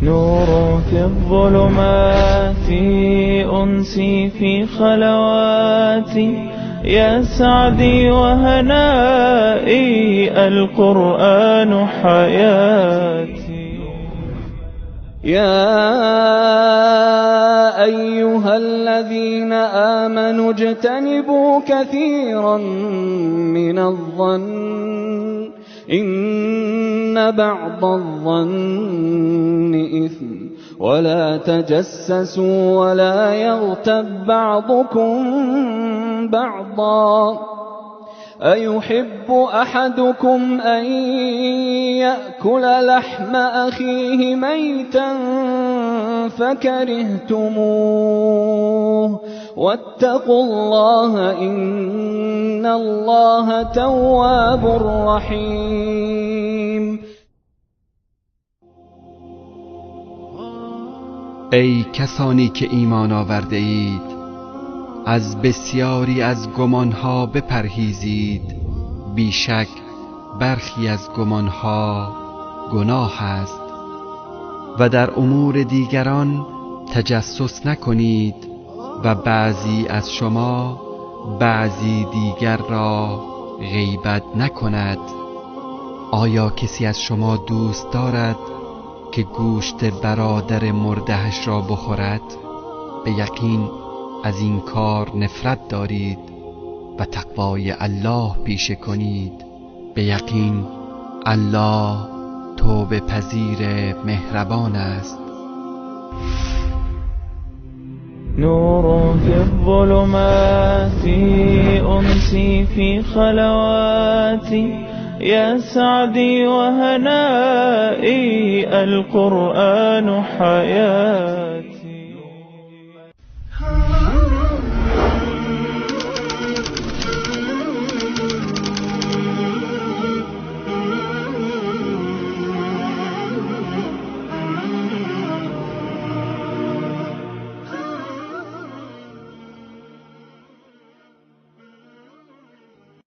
نور في الظلمات أنسي في خلواتي، يا سعدي وهنائي القرآن حياتي. يا أيها الذين آمنوا اجتنبوا كثيرا من الظن إن بعض الظن إثم، ولا تجسسوا ولا يغتب بعضكم بعضا، أيحب أحدكم أن يأكل لحم أخيه ميتا فكرهتموه، واتقوا الله إن الله تواب رحيم. ای کسانی که ایمان آورده اید، از بسیاری از گمانها بپرهیزید، بیشک برخی از گمانها گناه است. و در امور دیگران تجسس نکنید و بعضی از شما بعضی دیگر را غیبت نکند. آیا کسی از شما دوست دارد که گوشت برادر مردهش را بخورد؟ به یقین از این کار نفرت دارید و تقوای الله پیشه کنید. به یقین الله توبه پذیر مهربان است. نور في الظلمات أنسي في خلواتي، يا سعدي وهنائي القرآن حياتي.